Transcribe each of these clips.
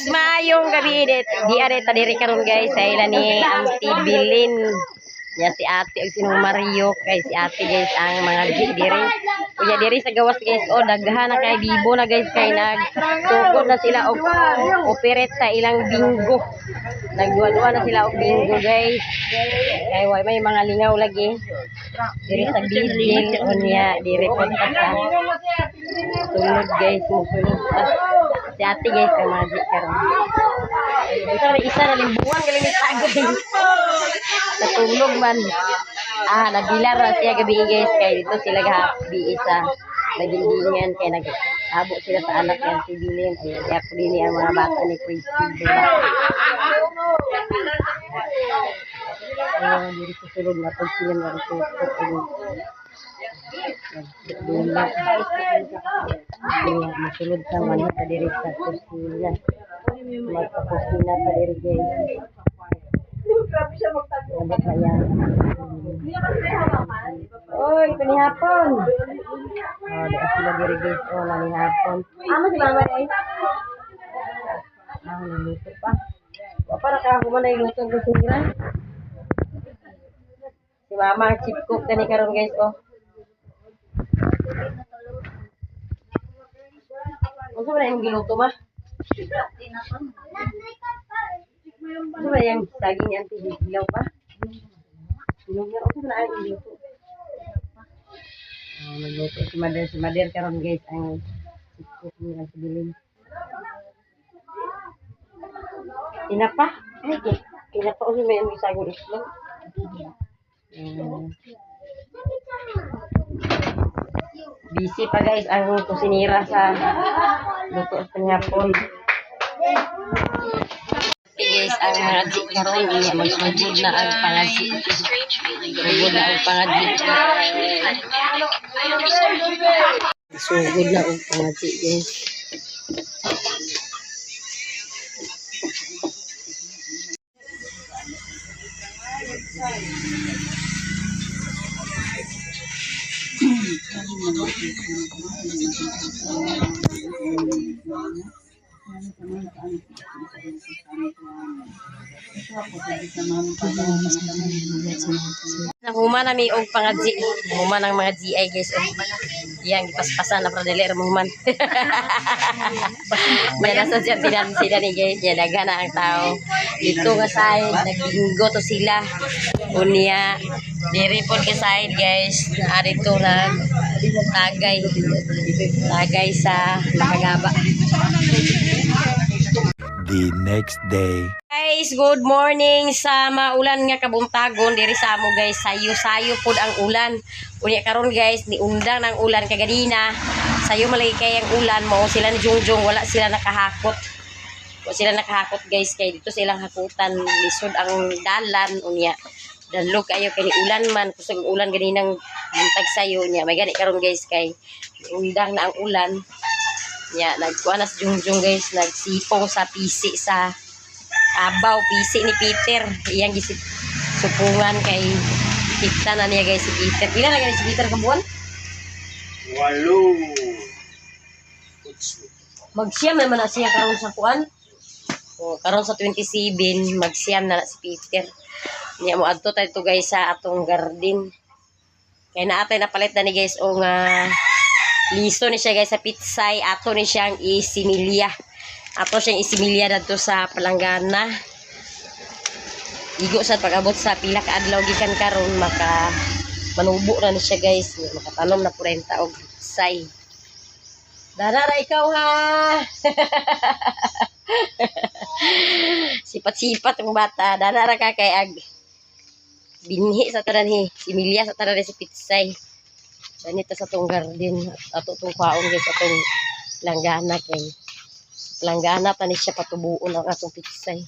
Guys, maayong gabi di areta diri karon guys sa ila ni Auntie Bilin. Ya si Ate ug sinong Mario kay si Ate guys ang mga diri. Kuya diri sa gawas guys daghan na kay bibo na guys kay nagtukod na sila og operate sa ilang bingo. Nagduwa-duwa na sila og bingo guys. Kay way may mga lingaw lagi. Diri sa bidil unya diri pod sa tulog guys mo tulog si Ate guys kay magic karon. Ito may isa na limbuan galing ni tagay. Natulog man. Nabilar na siya gabi guys kay dito sila gabi isa nagindingan kay nagabo sila sa anak ng si Bilin. Ay kaya po din ang mga bata ni Christy. Diri sa sulod na pag sila nga ito. Masulod sa mga sa diri sa kusina. Magpakusina pa diri guys. Dapat na yan. Oy, panihapon. Di sila diri guys. Nanihapon. Amo si mama day. Naluto pa. Para ka humanay luto ng kusina. Si mama ang chip cook tani karon guys. Ano ba yung giluto ma? Ano ba yung saging yan hilaw pa? Ano na ang giluto? Nagluto si Mader karon guys ang cook niya sa Bilin. Tinapa? Ay, tinapa o may yung saging islog. Busy pa guys ang kusinira sa luto sa panghapon. Guys, ang mga dik karon niya magsugod na ang pangadji. Sugod na ang pangadji. Sugod na ang pangadji guys. Nahuman nami og pangadji. Human ang mga GI guys. Yang gipaspasan na para dali ra human. Yan sa tinan sila ni guys. Yan daghan na ang tao. Dito nga side naglinggo to sila. Unya diri pod ka side guys. Dito na tagay sa Makagaba. The next day. Guys, good morning sa maulan nga kabuntagon diri sa amo guys. Sayo-sayo pod ang ulan. Unya karon guys, niundang ng ulan kaganina. Sayo malagi kay ang ulan mo sila ni Jungjung wala sila nakahakot. Wala sila nakahakot guys kay dito silang hakutan lisod ang dalan unya. Danlog kayo kay ulan man kusog ulan ganinang buntag sayo nya. May gani karon guys kay niundang na ang ulan. Ya, nagkuha na si Jungjung guys, nagsipong sa PC sa abaw, PC ni Peter. Iyang gisip supungan kay kita na niya guys si Peter. Pila na guys si Peter kabuan? 8. Magsiyam naman na siya karon sa kuan. Karon sa 27, magsiyam na si Peter. Niya mo adto tayo to guys sa atong garden. Kaya naatay napalit na ni guys o nga liso ni siya guys sa pitsay. Ato ni siyang isimilya. Ato siyang isimilya dito sa palanggana. Igo sa pag-abot sa pila ka adlaw gikan karon maka manubo na ni siya guys. Makatanom na 40 og pitsay. Darara ikaw ha. Sipat-sipat ang bata. Darara ka kay ag binhi sa tanan ni similya sa tanan si pitsay. Ganito sa tong garden ato tong kwaon guys atong langgana kay langgana pa ni siya patubuon ang atong pitsay.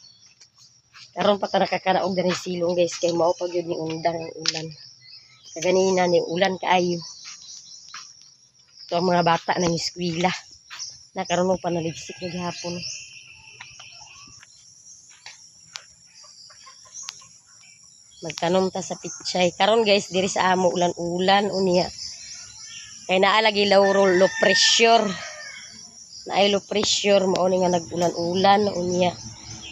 Karon pa ta nakakanaog diri silong guys kay mao pag yun ni undang ang ulan. Kaganina ni ulan kaayo. Ito ang mga bata ng eskwela. Nakaroon mo pa naligsik na gihapon. Magtanom ta sa pitsay. Karon guys diri sa amo ulan-ulan unya. Kaya naalagi low pressure. na ay low pressure mao ni nga nag-ulan-ulan unya.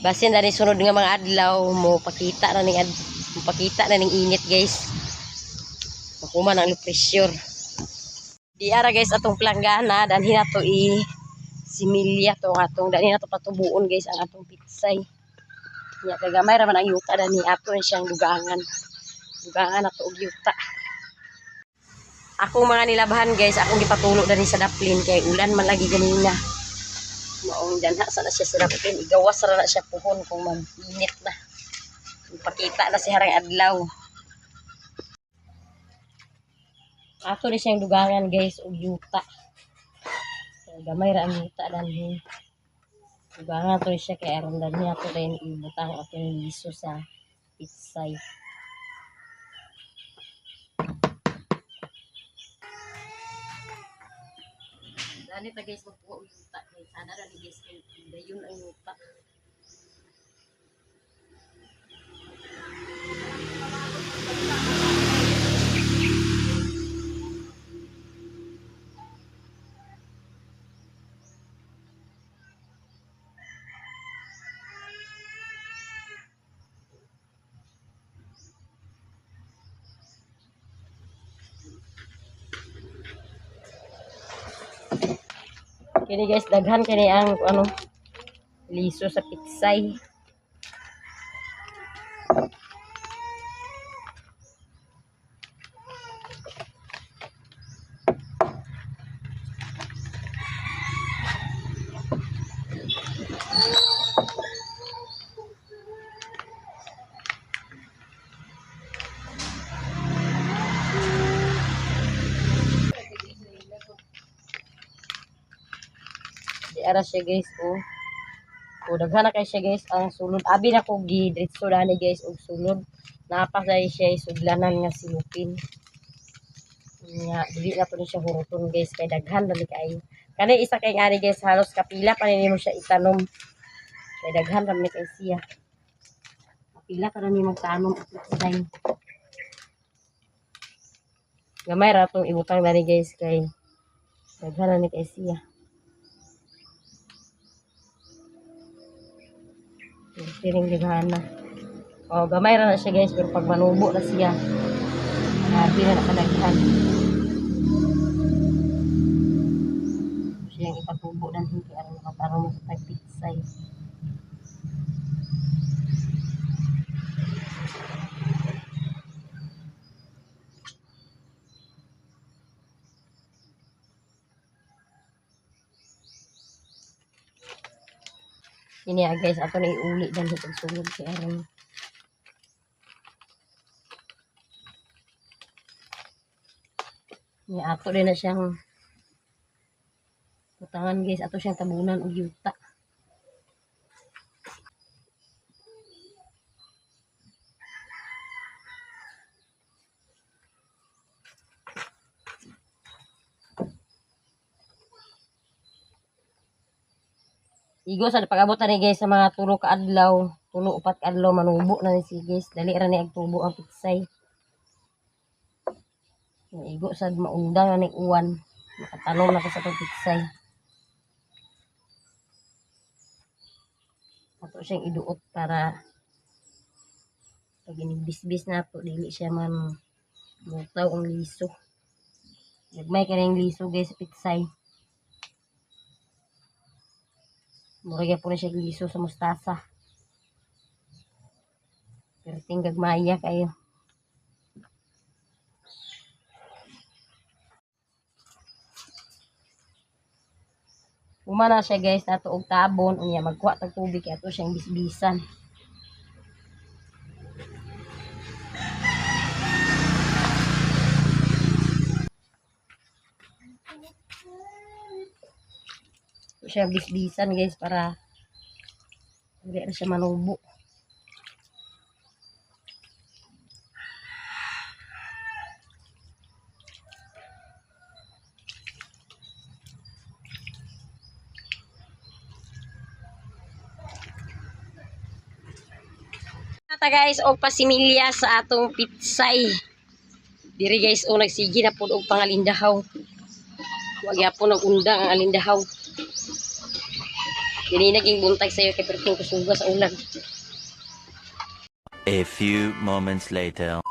Basin na rin sunod nga mga adlaw mo pakita na ning init guys. Makuman ang low pressure. Di ara guys atong planggana dan hinato similya to atong dani nato patubuon guys ang atong pitsay. Nya kay gamay ra man ang yuta dani ato siyang dugangan. Dugangan nato og yuta. Akong mga nilabahan guys, akong gipatulo dani sa daplin kay ulan man lagi ganina. Maong danha sa na siya sa daplin, igawas ra na siya puhon kung mag-init na. Ipakita na si harang adlaw. Ato ni siyang dugangan guys og yuta. Gamay ra ang yuta danhi. Dugangan to siya kay aron dan niya to din ibutang ato yung liso sa pitsay. Dali ta guys magpuo og yuta guys. Ana ra ni guys kay dayon ang yuta. Kini guys daghan kini ang liso sa pitsay. Di ara siya guys o daghan na kay siya guys ang sulod abi na ko gidiretso dani guys og sulod napasay siya sudlanan nga silupin nga dili na to ni siya huruton guys kay daghan dali kaayo kani isa kay ngani guys halos kapila pa nimo siya itanom kay daghan ra kay siya kapila ka na ni magtanom at pitsay gamay ra tong ibutang dani guys kay daghan na ni kay siya. Piring digana. O gamay ra na siya guys pero pag manubo na siya di na nakadaghan. Siyang ipatubo dan hindi aron makatarong sa tagpitsay. Ini guys ato na iuli dan sa sulod kay aron ni ato din na siyang putangan guys ato siyang tabunan og yuta. Igo sa pag-abot na ni guys sa mga 3 ka adlaw, 3-4 ka adlaw manubo na ni si guys. Dali ra ni agtubo ang pitsay. Igo sa maundang na ni uwan. Makatanom na ko sa pitsay. Ato siyang iduot para pag inibisbis na to dili siya man mutaw ang liso. Nagmay ka rin liso guys sa pitsay. Murag po na siya liso sa mustasa. Pero tinggag maya kayo. Umana siya guys nato og tabon unya magkuha tag tubig kay ato siyang bisbisan. Siya bisbisan guys para hindi na siya manubo. Nata guys og pasimilya sa atong pitsay. Diri guys o nagsigi na pud og pangalindahaw. Wag gyapon og undang ang alindahaw. Yun naging buntag sa'yo kay perting kusuga sa ulan. A few moments later.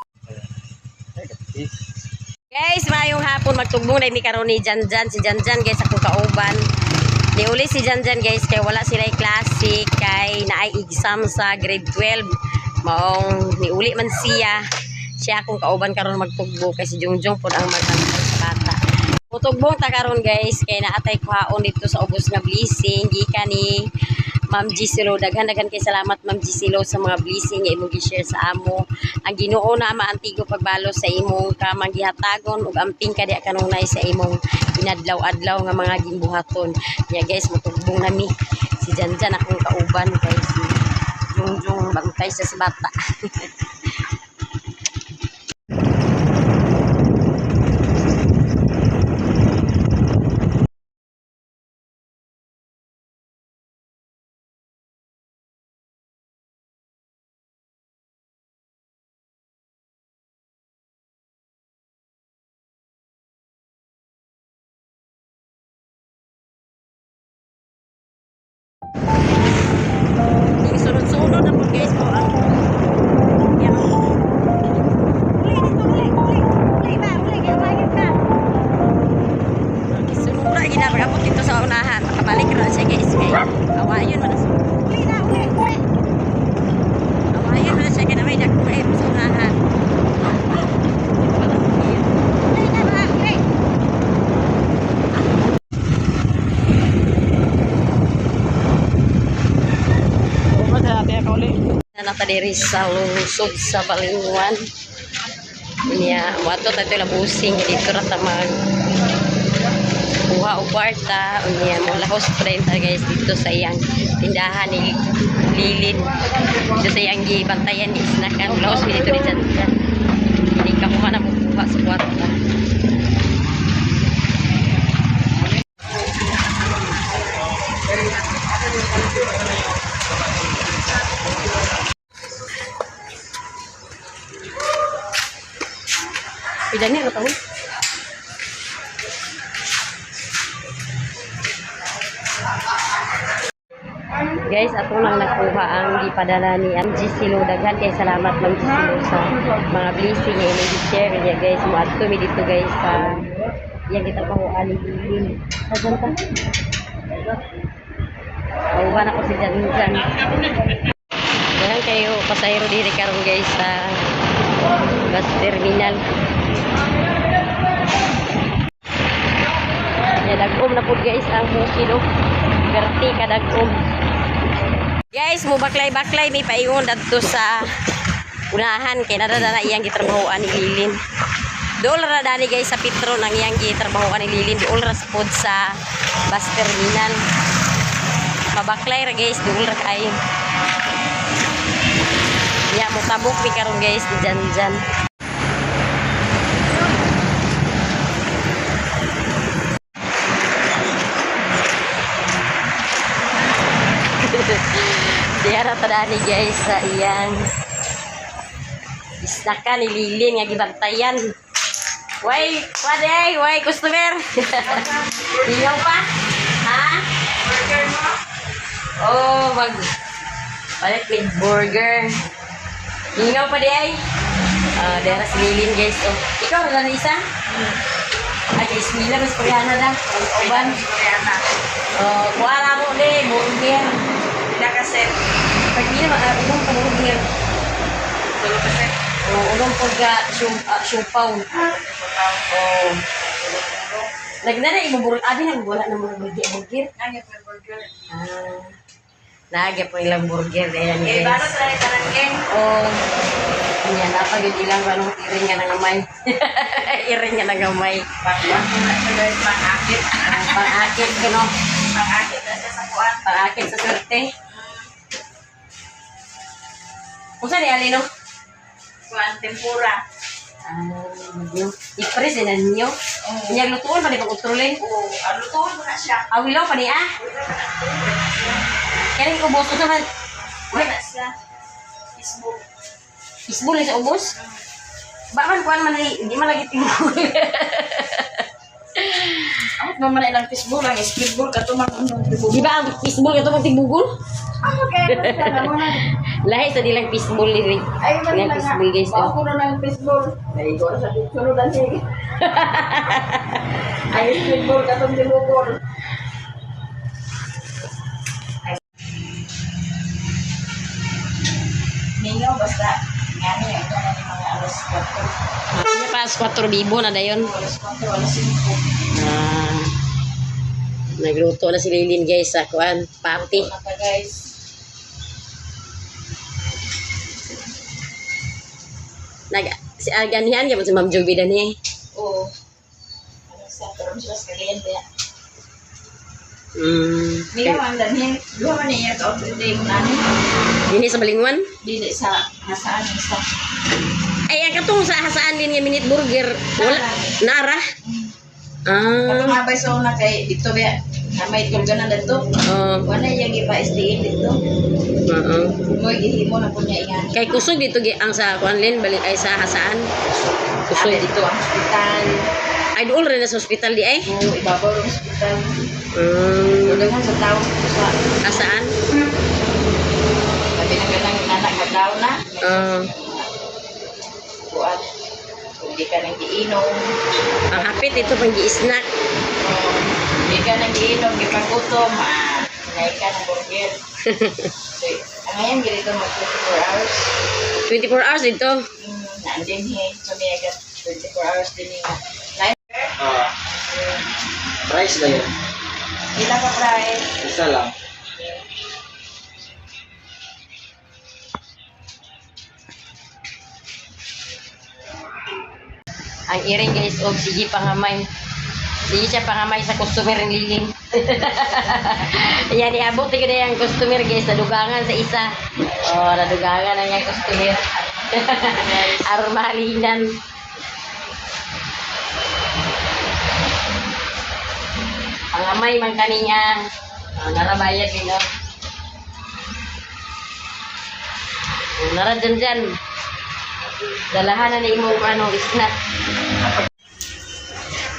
Guys, mayong hapon magtugbong na ni karon ni Janjan. Si Janjan guys akong kauban. Niuli si Janjan guys kay wala sila klase kay naay exam sa grade 12. Maong niuli man siya. Siya akong kauban karon magtugbo kay si Jungjung pod ang magantay sa bata. Mutugbong ta karon guys kay naatay kuhaon dito sa ubos nga blessing gikan ni Ma'am Gisilo. Daghan-daghan kay salamat Ma'am Gisilo sa mga blessing nga imong gi-share sa amo. Ang Ginoo na maantigo pagbalo sa imong kamang gihatagon ug amping ka diha kanunay sa imong inadlaw-adlaw nga mga gimbuhaton. Ya guys, mutugbong nami si Janjan akong kauban kay si Jungjung bantay sa bata. Yung sunod-sunod na po guys po ang yan. Uli dito, uli ba? Uli, kaya bagit ka. Sunod na, ginabagapot dito sa unahan. Makabalik na siya guys. Kaya awayon mo na sa uli na, uli. Awayon mo na siya, kaya na may nakuha sa unahan. Uli na ba? Uli. Nata diri sa lungsod sa Balingwan. Niya, wato tayo labusing dito ra ta mag kuha og kwarta. Niya mo lahos friend guys dito sa iyang tindahan ni Lilin. Dito sa iyang gibantayan ni Snakan. Lahos mi dito ni Janjan. Hindi ka mo na kuha sa kwarta. Pila niya tahu. Guys, ato lang nakuha ang gipadala ni Ma'am Gisilo. Daghan kay salamat Ma'am Gisilo sa mga blessing nga imong gi-share niya guys. Muadto mi dito guys sa yang kita pahuan ni Lilin. Sajan ta. Kauban ako si Janjan. Daghan kayo pasahero diri karon guys sa bus terminal. Ya dagom na po guys ang kilo. Berti ka dagom. Guys, mo baklay-baklay may paingon dadto sa unahan kay nadadana iyang gitrabahoan ni Lilin. Dool ra dani guys sa Petro nang iyang gitrabahoan ni Lilin. Dool ra spod sa bus terminal. Mabaklay ra guys, dool ra kay. Ya mo tabok mi karon guys di Janjan. Diara tadani guys sa iyang isnakan ni Lilin nga gibantayan. Way, waday, way customer. Iyaw pa? Ha? Burger mo? Oh, palit with burger. Ingaw pa di ay. Diara si Lilin guys. Oh, ikaw na isa? Ay, kay Smila mas koreana da. Uban. Oh, kuara mo di burger. Kasi pag hindi naman ulong po burger. Tulog kasi? Oo, ulong po ga syupaw. Oo. Nagnana yung burger. Abi nang wala ng mga burger. Nagya po yung burger. Nagya po ilang burger. Ayan guys. Bago sa kanangeng? Oo. Ayan, napagod ilang ranong iring nga nangamay. Iring nga nangamay. Pang-akit. Pang-akit ko no. Pang-akit na siya sa kuwan. Pang-akit sa swerte. Kung saan i-alino? Kuwan, tempura. I-press na ninyo? Inyag lutuan pa ni pag-utrulin? Oo, lutuan mo na siya. Awilaw pa niya? Kaya yung ubos ko naman. Wala siya. Isbol. Isbol sa ubos? Bakit kuwan man, hindi man lagi tingul. Ako naman ilang fishball lang, speedball ka to Di ba ang fishball ito magtibugol? Ako kaya naman na. Lahi sa dilang fishball ni Ay, man Ilang lang fishball guys. nga. Ako na ng fishball. Ay, ko sa sunod ang sige. Ay, speedball ka to bugol. Ninyo, basta nga niya, ito na yung mga alas 4. Ano pa, 4 bibo na dayon. Alas 4, alas 5. Ah, nagluto na si Lilin guys sa kuan, party. Mata guys. Si Aganihan, kaya si Ma'am Joby na niya. Oo. Ano sa karon sila sa kliyente. Hindi Okay. man dan duha man niya ka day mo nani. Dini sa Balingwan? Dili sa hasaan sa. Ay, ang katong sa hasaan din nga minute burger. Wala, nara. Kato Ah, nga bay sa una kay dito ba na may tulganan dito. Wala yung iba SDA dito. Mo gihimo na punya ingan. Kay kusog dito ang sa kuanlin balik ay sa hasaan. Kusog Kusog dito ang hospital. Ay doon rin sa hospital di ay. Oo, ibabaw ang hospital. Tulungan sa tao sa Hasaan? sabi na ganang nanak ka daw na. Kuan. Hindi ka nang giinom. Ang hapit ito pang gi-snack. Hindi ka nang giinom, gipagutom, naik ka ng burger. So, ang ngayon, ganito mag 24 hours. 24 hours dito. Nandin hiya, so may agad 24 hours din nga. Price na yun. Ilang ka price? Isa lang. Ang iring guys, og sige pangamay. Sige siya pangamay sa customer ng Liling. Yan, iabot tigil na yung customer guys, nadugangan sa isa. Oh, nadugangan na yung customer. Armalinan. Pangamay man kaninya. Narabayad din, no? Nara dyan. Dalahan na ni imong snack.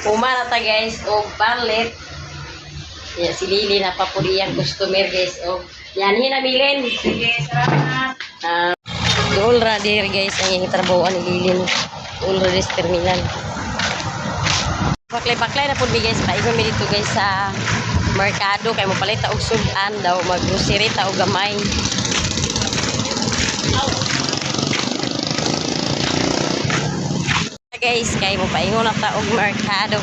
Pumara ta guys og barlet. Ya si Lili na papuri ang customer guys og yan hinamilin. Sige, salamat. Dool ra dir guys ang yung trabaho ni Lili. Dool ra dis terminal. Paklay na pud mi guys paingon mi dito guys sa merkado kay mo palit ta og sudan daw mag-grocery ta og gamay. Guys, kay mo paingon na taog merkado.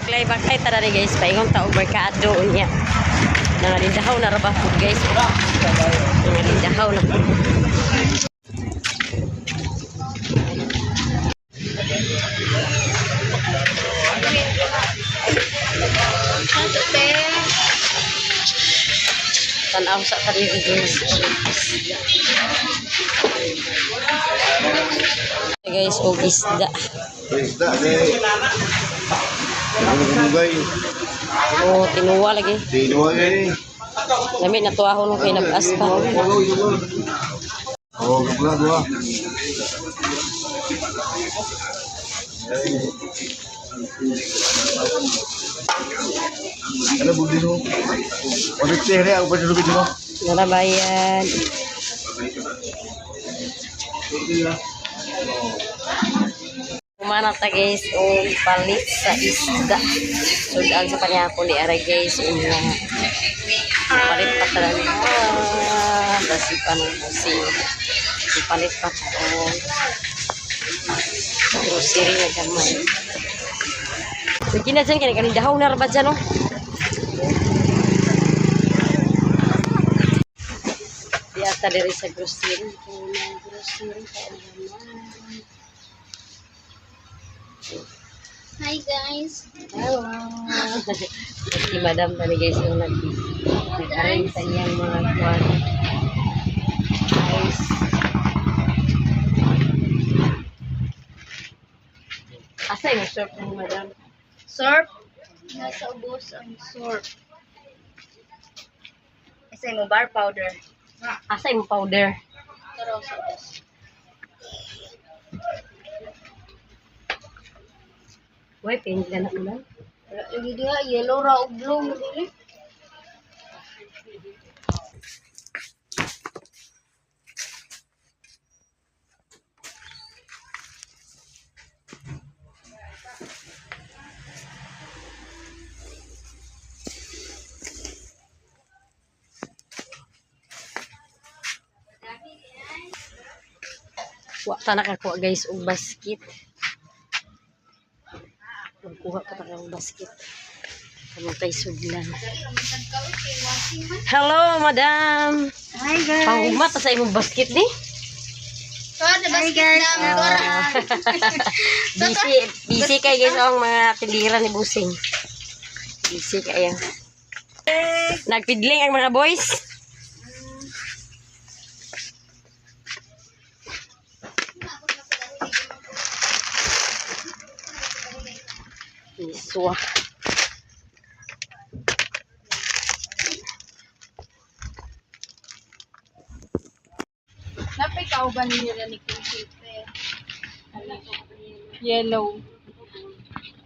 Baklay ta na guys, paingon taog merkado unya. Nangalindahaw na ra ba food guys? Nangalindahaw na. Tanaw sa kanila guys. Guys, og isda. Isda, eh. Ano kumugay? Oh, tinuwa lagi. Dinuwa eh. Lami na tuwahon kay nag-as pa. Oh, kapla dua. Ano budi mo? Ano tere ako pa sa lubid mo? Narabayan. Kumana ta guys o palit sa isda. Sudan sa kanya ko ni ara guys unya. Palit pa ta na. Basi pa ng basi. Palit pa ta o. Grocery na gamay. Sige na dyan, kaya dahaw na rabat dyan, no? Di ata dari sa grocery. Grocery pa naman. Hi guys. Hello. Si Madam tadi guys yung nag-arrange sa niyang mga kuwan. Guys. Asa yung short ni Madam? Sorb. Nasa ubos ang sorb. Kasi mo bar powder. Asa yung powder? Pero sa ubos. Uy, paint ka na ulan. Lagi dia yellow ra ug blue mo dili. Wa ta nakakuha guys og basket. Magkuha pa ta ng basket. Kamong tay sudlan. Hello, madam. Hi guys. Pangugma ta sa imong basket ni. Hi guys. Busy kay guys ang mga tindira ni Busing. Busy kay. Nagpidling ang mga boys. Iswa. Napay kauban nila ni Kusipe. Yellow.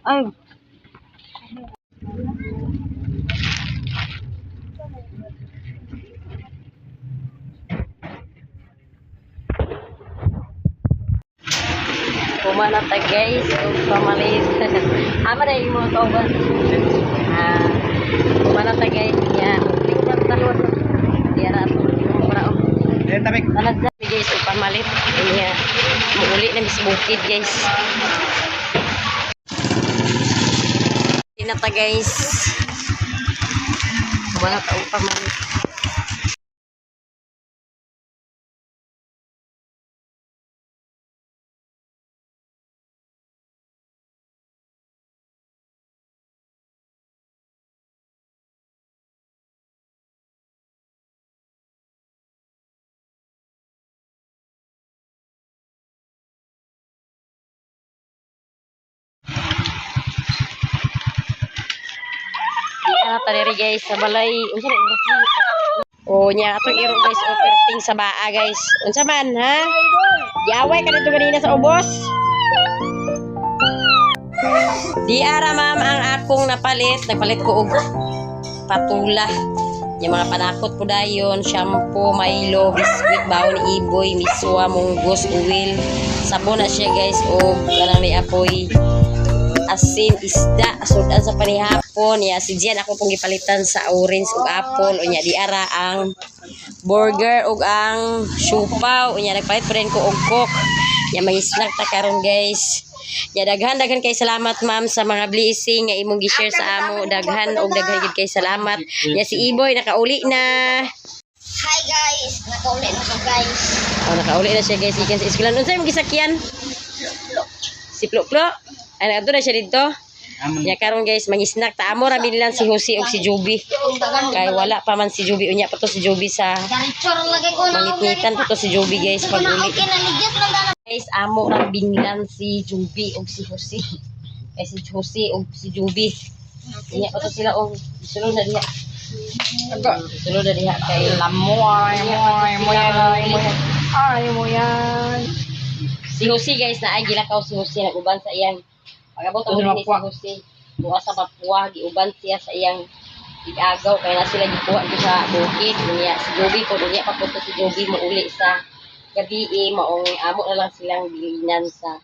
Ay. Kumana ta guys, ug pamalit. Ama na imo kauban. Kumana ta guys, ya. Tingnan talon. Diara ato yung para. Tabik. Tanad sa guys, ug pamalit. Iya. Muuli na mis bukid guys. Tinata guys. Kumana ta ug pamalit. Tadiri guys sa balay unsa na oras ni? Oh nya atong iro guys operating sa baa guys. Unsa man ha? Giaway ka dito ganina sa ubos. Di ara ma'am ang akong napalit, nagpalit ko og patula. Yung mga panakot ko dayon, shampoo, Milo, biscuit, baon ni Iboy, miswa, munggos, uwil. Sabon na siya guys og kanang ni apoy asin, isda, sudan sa panihapon. Ya, si Jen ako pong gipalitan sa orange ug apple. Unya di ara ang burger ug ang siupaw. Unya nagpalit pa rin ko og coke. Ya, may snack ta karon guys. Ya, daghan kay salamat ma'am sa mga blessing nga imong gi-share sa amo. Daghan gid kay salamat. Ya, si Iboy nakauli na. Hi guys. Nakauli na ko guys. Oh, nakauli na siya guys. Ikan sa eskwelahan. Unsay imong gisakyan? Si Plo-Plo. Ay, ato na siya dito. Ya karon guys, mag-snack ta amo ra binilan si Jose ug si Juby. Kay wala pa man si Juby, unya pa to si Juby sa mangitnitan pa to si Juby guys pag uli. Guys, amo ra binilan si Juby ug si Jose. Kay si Jose ug si Juby. Unya pa to sila og sulod na diha. Sulod na diha kay lamoy mo yan. Si Jose guys na ay gilakaw si Jose naguban sa iyang pagabot ang ni si Jose. Buha sa Papua, giuban siya sa iyang igagaw kaya na sila gikuha dito sa bukid. Unya si Joby ko unya pa punta si Joby mo uli sa gabi maong amo na lang silang bilinan sa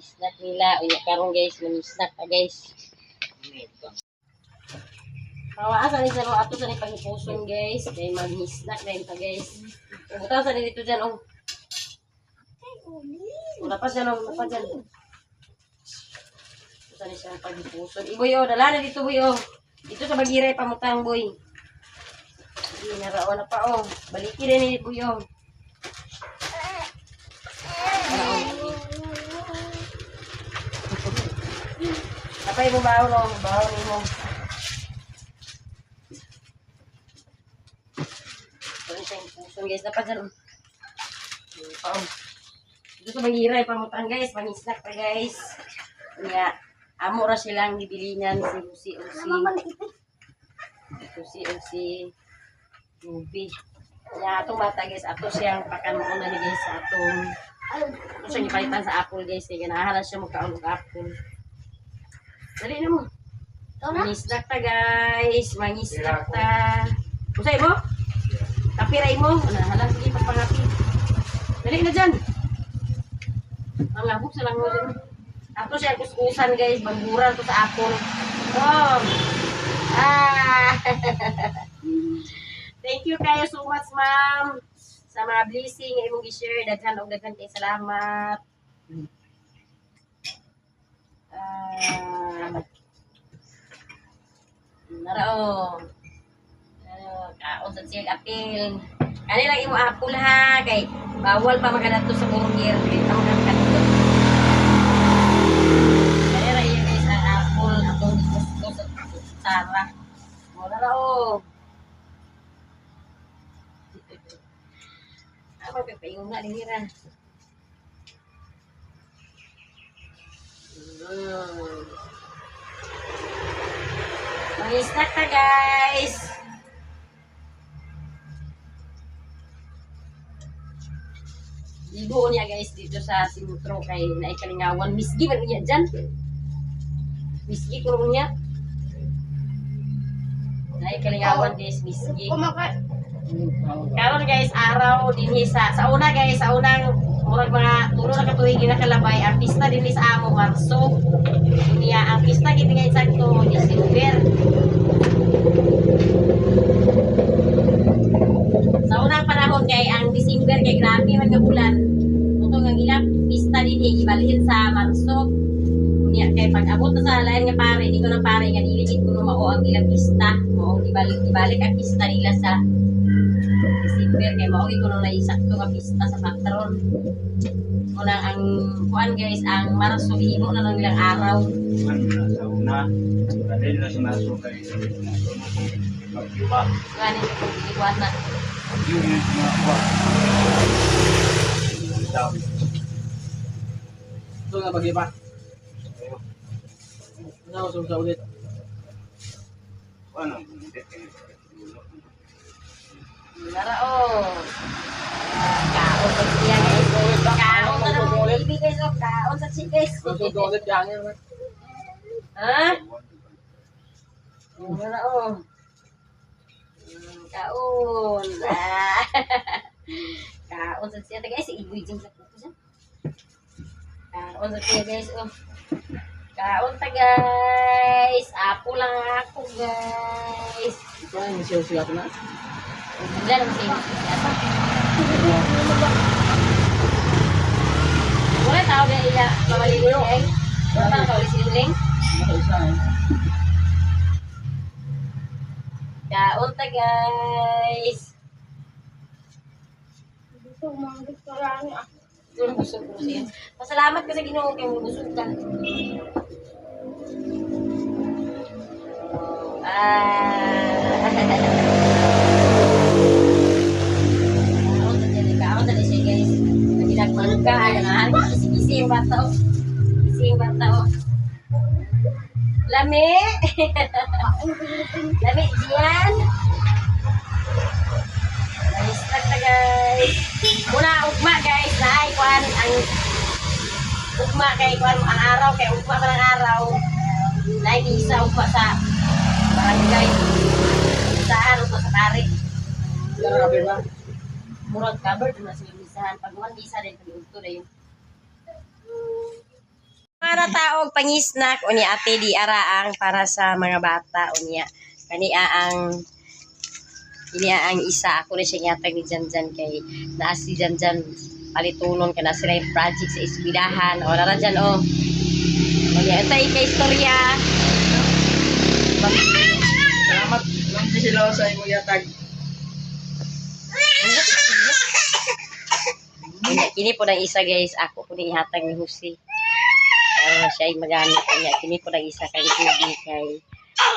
snack nila. Unya karon guys, may snack ta guys. Kawaan sa ni sa ato sa ni panghipuson guys, kay mag-snack na ta guys. Buta sa dito diyan oh. Wala pa dyan oh, wala pa dyan. Saan siya paghipuson. Iboy oh, dala na dito boy oh. Dito sa Bagiray pamutang boy. Hindi naraon na pa oh. Balikin rin ni boy oh. Tapay mo baon oh. Baon mo. Saan siya puson guys. Dapat dyan oh. Dito sa Bagiray pamutang guys. Pang-snack pa guys. Kaya amo ra silang gibilingan si Susi o si Ruby. Ya atong bata guys, ato siyang pakanon na ni guys sa atong siyang ipalitan sa apple guys. Kaya ganahala siya magkaon og apple. Dali na mo. Mangisnak ta guys. Mangisnak ta. Usay mo? Kapiray mo. Hala, sige pagpangapi. Dali na dyan. Ang labok sa lang mo dyan. Ato siya kuskusan guys. Bangguran ko sa apple. Oh. Thank you kayo so much ma'am. Sa mga blessing nga imong i-share. Daghan o daghan kayo salamat. Narao. Kaon sa siya apil. Kani lang imo apple ha kay bawal pa magadato sa burger. Dito ang kanto. Kani ra iya guys ang apple atong gusto sa Sara. Mo narao. Ako pipayong na dinira. Mag-snack na guys. Ligo niya guys dito sa Sintro kay naikalingawan. Misgi man niya dyan. Misgi ko niya. Naikalingawan guys, misgi. Karon guys, araw din sa una guys, sa unang murag mga tulo na katuig ginakalabay ang pista din sa amo Marso. Niya ang pista gid guys sakto December. Sa unang panahon kay ang December kay grabe man nga bulan. Tutong ang ilang pista din ibalhin sa Marso. Niya kay pag-abot na sa lain nga pare, di ko na pare nga dili ko na mao ang ilang pista. Mao ibalik ang pista nila sa December kay mao ko na isakto nga pista sa patron. Una ang kuan guys, ang Marso gihimo na lang ilang araw. Sa una, dali na sa naso kay Pagdiwa. Gani ko iwas na. Yung mga kwa. Ito nga pag-iba. Ano sa ulit? Ano? Narao. Kaon sa siya guys. Kaon sa nang baby guys. Kaon sa siya guys. Ito ulit yan. Ha? Narao. Kaon. Kaon sa siya guys. Ibuy dyan sa puto siya. Kaon sa siya guys. Kaon ta guys. Apo lang ako guys. Ito ang siya ko na. Wala naman sa inyo. Wala tao na iya. Mamaliling. Wala pa tao siling. Kaon ta guys. Busog ko siya. Pasalamat ka sa Ginoo kay mo busog ka. Kaon ta siya guys. Ginagman ka ay kisi-kisi yung bata oh. Kisi yung bata oh. Lami. Lami diyan. Start na guys. Muna ugma guys. Naay kuan ang ugma kay kuan ang araw kay ugma man ang araw. Naay isa ugma sa barangay. Saan ugma sa kari. Grabe ba? Murag covered na sila misahan. Pag man misa din pag-ugto na yun. Para taog pangisnak o niya ate di araang para sa mga bata o niya. Kania ang ang isa ako na siya yatag ni Janjan kay naa si Janjan palitunon ka na sila yung project sa isbilahan o nara dyan o niya ito ika istorya Salamat lang si sila sa imo yatag. kini po ng isa guys ako po ni ihatag ni Jose pero siya ay magamit niya kini po ng isa kay Judy kay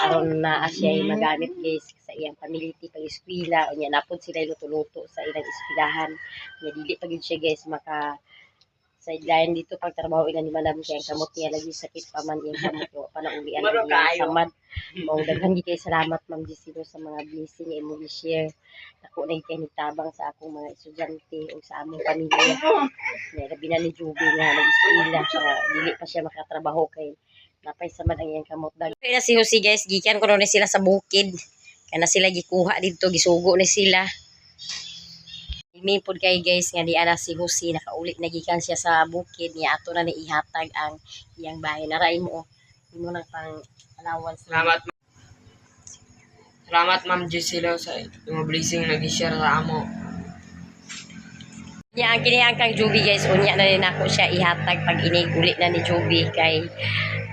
aron na siya ay magamit guys sa iyang community pag eskwela o niya napod sila luto-luto sa ilang eskwelahan niya dili pag yun siya guys maka sideline dito pag trabaho ina ni madam kay ang kamot niya lagi sakit pa man iyang kamot o panaulian niya samad mao daghan gi kay salamat ma'am Gisino sa mga blessing nga imo gi-share ako na kay nitabang sa akong mga estudyante o sa among pamilya niya labi na ni Juby nga nag-eskwela siya dili pa siya makatrabaho kay Napay sa man ang iyang kamot dag. Kaya na si Jose guys, gikan ko na sila sa bukid. Kaya na sila gikuha dito, gisugo na sila. Imipod kay guys nga di ana si Jose nakaulit na gikan siya sa bukid niya ato na ni ihatag ang iyang bahay. Naray mo imo nang pang allowance. Salamat Ma'am Gisela sa mga blessing na gi-share sa amo. Nya ang kini ang kang Juby guys, unya na rin ako siya ihatag pag inigulit na ni Juby kay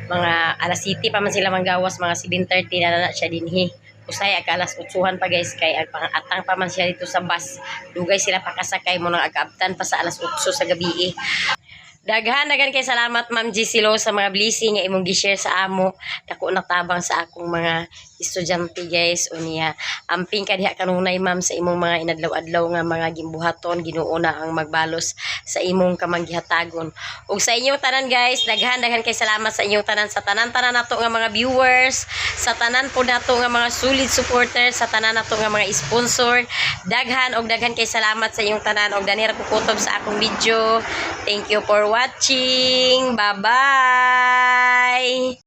mga alas 7 pa man sila manggawas, mga 7:30 na siya dinhi. Usay ag alas 8 pa guys kay ang pangatang pa man siya dito sa bus. Dugay sila pakasakay mo nang agaabtan pa sa alas 8 sa gabi. Daghan kay salamat Ma'am Giselo sa mga blessing nga imong gi-share sa amo. Dako natabang sa akong mga estudyante guys. Unya amping ka diha kanunay ma'am sa imong mga inadlaw-adlaw nga mga gimbuhaton. Ginoo na ang magbalos sa imong kamanggihatagon. Ug sa inyong tanan guys, daghan kay salamat sa inyong tanan, sa tanan-tanan nato nga mga viewers, sa tanan po nato nga mga solid supporters, sa tanan nato nga mga sponsor. Daghan kay salamat sa inyong tanan og danira ko kutob sa akong video. Thank you for watching. Bye-bye!